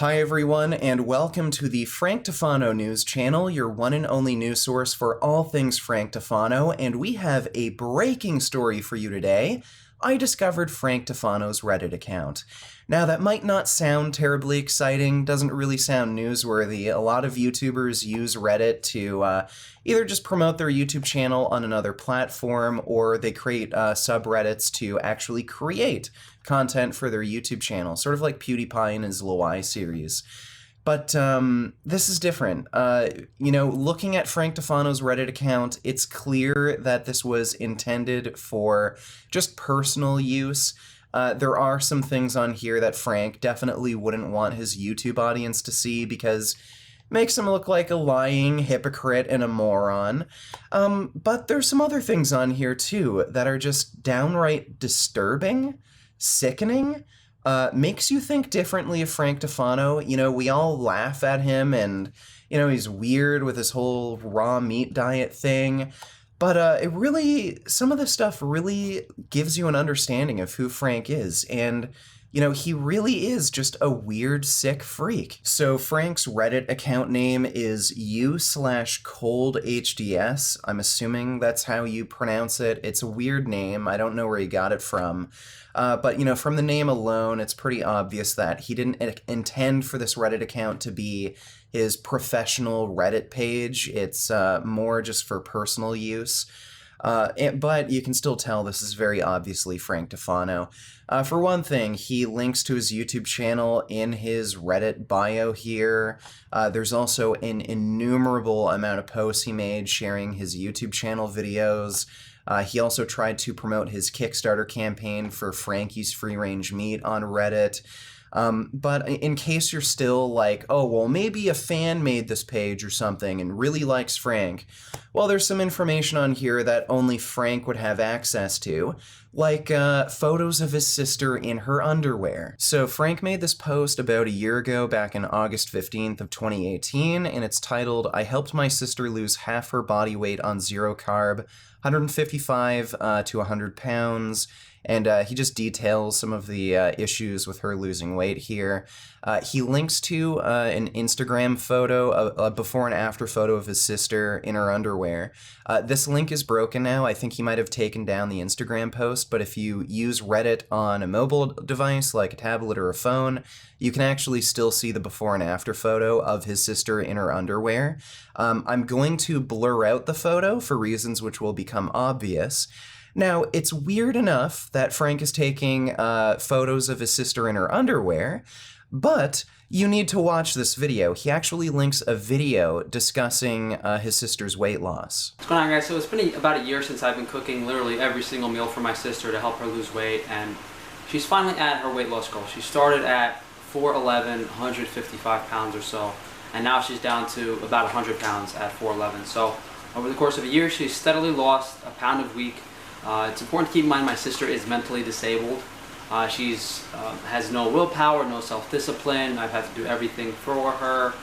Hi everyone, and welcome to the Frank Tufano News Channel, your one and only news source for all things Frank Tufano, and we have a breaking story for you today. I discovered Frank Tufano's Reddit account. Now, that might not sound terribly exciting, doesn't really sound newsworthy. A lot of YouTubers use Reddit to either just promote their YouTube channel on another platform, or they create subreddits to actually create content for their YouTube channel, sort of like PewDiePie in his Loai series. But this is different. Looking at Frank Tufano's Reddit account, it's clear that this was intended for just personal use. There are some things on here that Frank definitely wouldn't want his YouTube audience to see because it makes him look like a lying hypocrite and a moron. But there's some other things on here too that are just downright disturbing, sickening. Makes you think differently of Frank Tufano. You know, we all laugh at him and, he's weird with his whole raw meat diet thing. But some of the stuff really gives you an understanding of who Frank is. And, he really is just a weird, sick freak. So Frank's Reddit account name is u/coldhds. I'm assuming that's how you pronounce it. It's a weird name. I don't know where he got it from. But from the name alone, it's pretty obvious that he didn't intend for this Reddit account to be his professional Reddit page. It's more just for personal use. But you can still tell this is very obviously Frank Tufano. For one thing, he links to his YouTube channel in his Reddit bio here. There's also an innumerable amount of posts he made sharing his YouTube channel videos. He also tried to promote his Kickstarter campaign for Frankie's Free Range Meat on Reddit. But in case you're still like, oh, well, maybe a fan made this page or something and really likes Frank, well, there's some information on here that only Frank would have access to, like photos of his sister in her underwear. So Frank made this post about a year ago, back in August 15th of 2018, and it's titled, "I helped my sister lose half her body weight on zero carb, 155 to 100 pounds. And he just details some of the issues with her losing weight here. He links to an Instagram photo, a before and after photo of his sister in her underwear. This link is broken now. I think he might have taken down the Instagram post, but if you use Reddit on a mobile device like a tablet or a phone, you can actually still see the before and after photo of his sister in her underwear. I'm going to blur out the photo for reasons which will become obvious. Now, it's weird enough that Frank is taking photos of his sister in her underwear, but you need to watch this video. He actually links a video discussing his sister's weight loss. What's going on, guys? So it's been about a year since I've been cooking literally every single meal for my sister to help her lose weight, and she's finally at her weight loss goal. She started at 4'11", 155 pounds or so, and now she's down to about 100 pounds at 4'11". So over the course of a year, she's steadily lost a pound a week. It's important to keep in mind my sister is mentally disabled. She has no willpower, no self-discipline. I've had to do everything for her.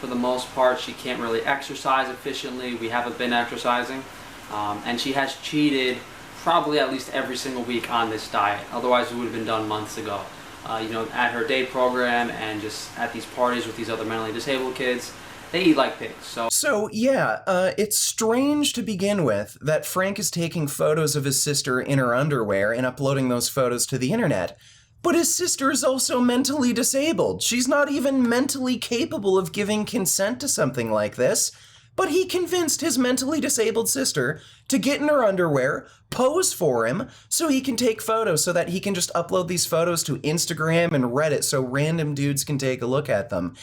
For the most part, she can't really exercise efficiently. We haven't been exercising. And she has cheated probably at least every single week on this diet. Otherwise, it would have been done months ago. At her day program and just at these parties with these other mentally disabled kids. They eat like pigs, So it's strange to begin with that Frank is taking photos of his sister in her underwear and uploading those photos to the internet. But his sister is also mentally disabled. She's not even mentally capable of giving consent to something like this. But he convinced his mentally disabled sister to get in her underwear, pose for him, so he can take photos, so that he can just upload these photos to Instagram and Reddit so random dudes can take a look at them.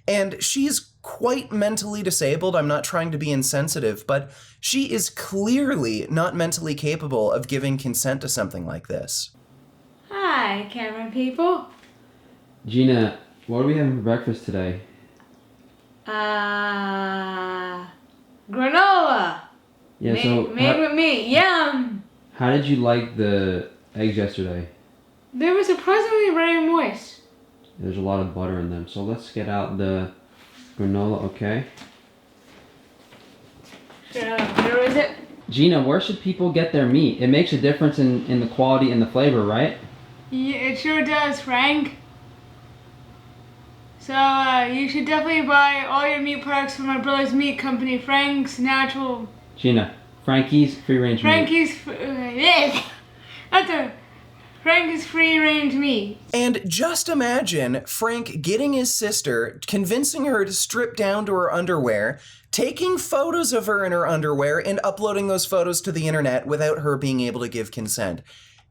And she's quite mentally disabled. I'm not trying to be insensitive, but she is clearly not mentally capable of giving consent to something like this. Hi, camera people. Gina, what are we having for breakfast today? Granola. Yeah, made with me. Yum. How did you like the eggs yesterday? They were surprisingly very moist. There's a lot of butter in them. So let's get out the granola, okay? Where is it? Gina, where should people get their meat? It makes a difference in the quality and the flavor, right? Yeah, it sure does, Frank. So you should definitely buy all your meat products from my brother's meat company, Frank's Natural. Gina, Frankie's free range meat. Frank's free range meat. And just imagine Frank getting his sister, convincing her to strip down to her underwear, taking photos of her in her underwear, and uploading those photos to the internet without her being able to give consent.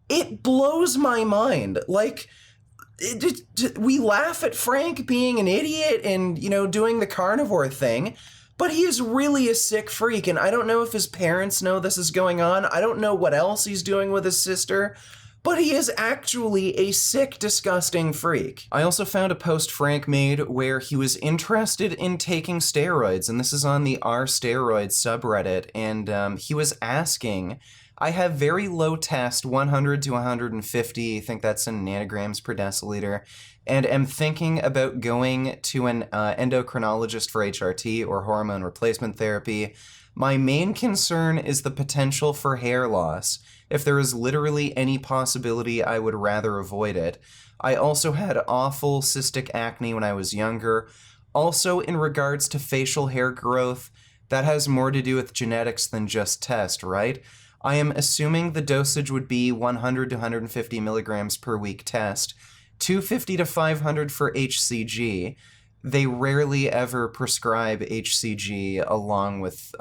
It blows my mind. Like, we laugh at Frank being an idiot and, doing the carnivore thing, but he is really a sick freak, and I don't know if his parents know this is going on. I don't know what else he's doing with his sister, but he is actually a sick, disgusting freak. I also found a post Frank made where he was interested in taking steroids, and this is on the Steroids subreddit, and he was asking, I have very low test, 100 to 150, I think that's in nanograms per deciliter, and am thinking about going to an endocrinologist for HRT or hormone replacement therapy. My main concern is the potential for hair loss. If there is literally any possibility, I would rather avoid it. I also had awful cystic acne when I was younger. Also, in regards to facial hair growth, that has more to do with genetics than just test, right? I am assuming the dosage would be 100 to 150 milligrams per week test, 250 to 500 for HCG. They rarely ever prescribe HCG along with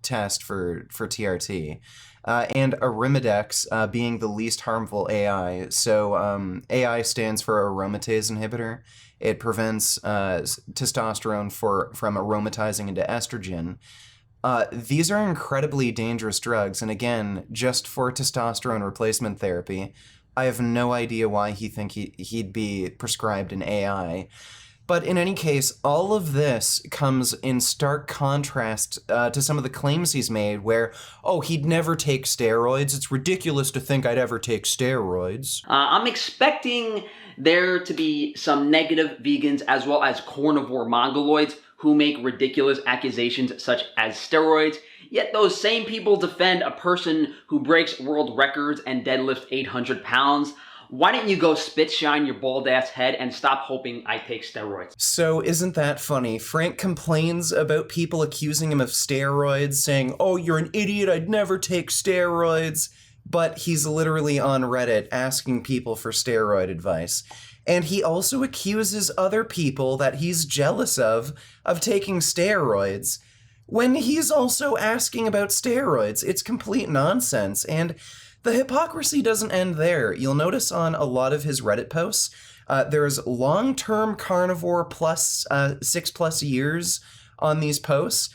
test for TRT. And Arimidex being the least harmful AI. So AI stands for aromatase inhibitor. It prevents testosterone from aromatizing into estrogen. These are incredibly dangerous drugs, and again, just for testosterone replacement therapy, I have no idea why he'd be prescribed an AI. But in any case, all of this comes in stark contrast to some of the claims he's made where, he'd never take steroids. It's ridiculous to think I'd ever take steroids. I'm expecting there to be some negative vegans as well as carnivore mongoloids who make ridiculous accusations such as steroids. Yet those same people defend a person who breaks world records and deadlifts 800 pounds. Why don't you go spit shine your bald ass head and stop hoping I take steroids? So isn't that funny? Frank complains about people accusing him of steroids, saying, you're an idiot, I'd never take steroids. But he's literally on Reddit asking people for steroid advice. And he also accuses other people that he's jealous of taking steroids when he's also asking about steroids. It's complete nonsense. And the hypocrisy doesn't end there. You'll notice on a lot of his Reddit posts, there's long-term carnivore plus 6+ years on these posts.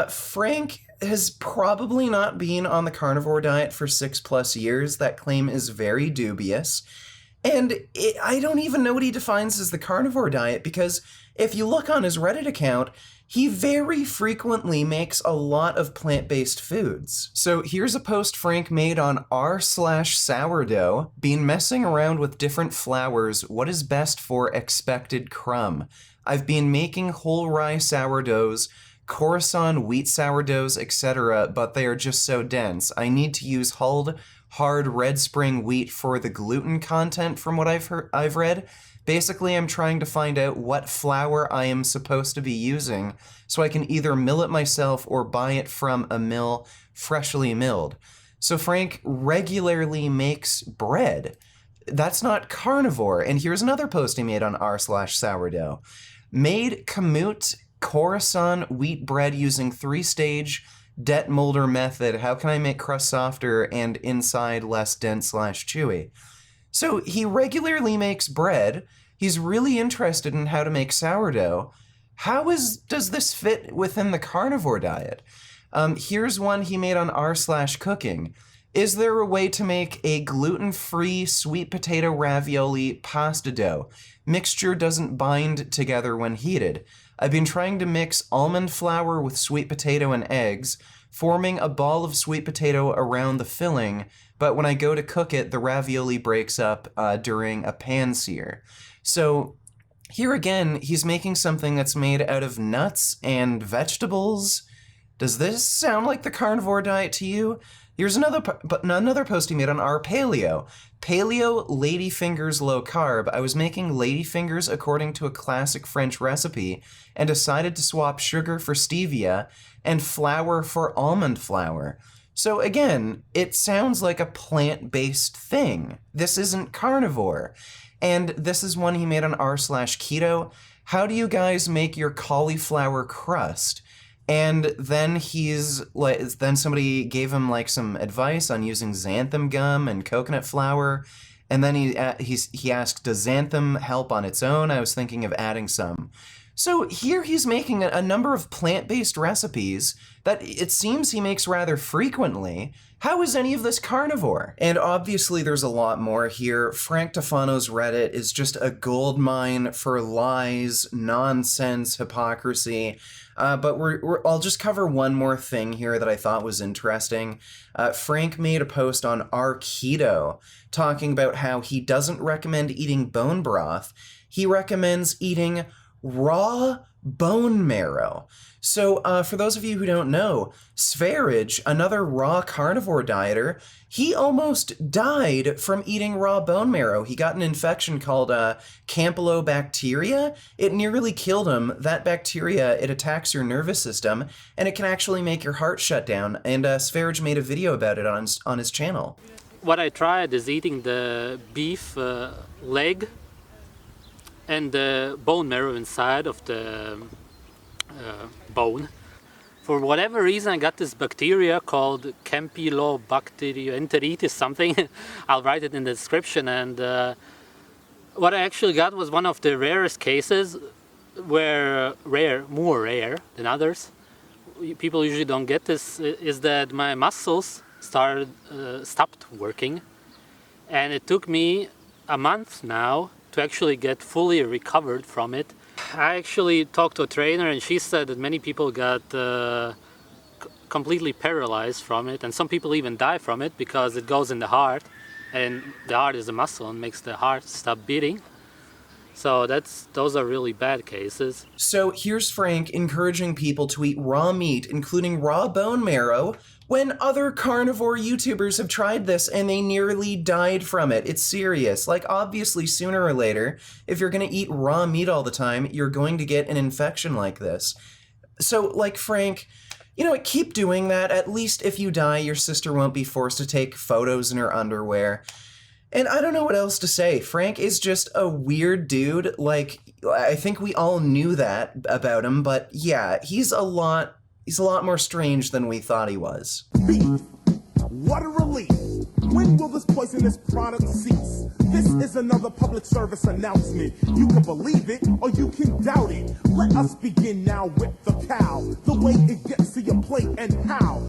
Frank has probably not been on the carnivore diet for 6+ years. That claim is very dubious. And I don't even know what he defines as the carnivore diet, because if you look on his Reddit account, he very frequently makes a lot of plant-based foods. So here's a post Frank made on r/sourdough. Been messing around with different flours. What is best for expected crumb? I've been making whole rye sourdoughs, Coruscant wheat sourdoughs, etc., but they are just so dense. I need to use hulled, hard Red Spring wheat for the gluten content from what I've read. Basically, I'm trying to find out what flour I am supposed to be using so I can either mill it myself or buy it from a mill freshly milled. So Frank regularly makes bread. That's not carnivore. And here's another post he made on r/sourdough. Made Kamut Coruscant wheat bread using 3-stage Det Molder method. How can I make crust softer and inside less dense/chewy? So he regularly makes bread. He's really interested in how to make sourdough. Does this fit within the carnivore diet? Here's one he made on r/cooking. Is there a way to make a gluten-free sweet potato ravioli pasta dough? Mixture doesn't bind together when heated. I've been trying to mix almond flour with sweet potato and eggs, forming a ball of sweet potato around the filling, but when I go to cook it, the ravioli breaks up during a pan sear. So here again, he's making something that's made out of nuts and vegetables. Does this sound like the carnivore diet to you? Here's another post he made on our paleo. Paleo ladyfingers low carb. I was making ladyfingers according to a classic French recipe and decided to swap sugar for stevia and flour for almond flour. So again, it sounds like a plant-based thing. This isn't carnivore. And this is one he made on r/keto. How do you guys make your cauliflower crust? And then then somebody gave him like some advice on using xanthan gum and coconut flour. And then he asked, does xanthan help on its own? I was thinking of adding some. So here he's making a number of plant-based recipes that it seems he makes rather frequently. How is any of this carnivore? And obviously there's a lot more here. Frank Tufano's Reddit is just a gold mine for lies, nonsense, hypocrisy. But I'll just cover one more thing here that I thought was interesting. Frank made a post on our keto talking about how he doesn't recommend eating bone broth. He recommends eating raw bone marrow. So for those of you who don't know, Steroids, another raw carnivore dieter, he almost died from eating raw bone marrow. He got an infection called Campylobacteria. It nearly killed him. That bacteria, it attacks your nervous system, and it can actually make your heart shut down. And Steroids made a video about it on his channel. What I tried is eating the beef leg and the bone marrow inside of the bone. For whatever reason, I got this bacteria called Campylobacteria enteritis something. I'll write it in the description. And what I actually got was one of the rarest cases, where more rare than others. People usually don't get this. Is that my muscles stopped working, and it took me a month now to actually get fully recovered from it. I actually talked to a trainer, and she said that many people got completely paralyzed from it, and some people even die from it because it goes in the heart, and the heart is a muscle and makes the heart stop beating. So those are really bad cases. So here's Frank encouraging people to eat raw meat, including raw bone marrow, when other carnivore YouTubers have tried this and they nearly died from it. It's serious. Like, obviously, sooner or later, if you're going to eat raw meat all the time, you're going to get an infection like this. So, like, Frank, you know what, keep doing that. At least if you die, your sister won't be forced to take photos in her underwear. And I don't know what else to say. Frank is just a weird dude. Like, I think we all knew that about him, but yeah, he's a lot more strange than we thought he was. Beef. What a relief. When will this poisonous product cease? This is another public service announcement. You can believe it or you can doubt it. Let us begin now with the cow. The way it gets to your plate and how.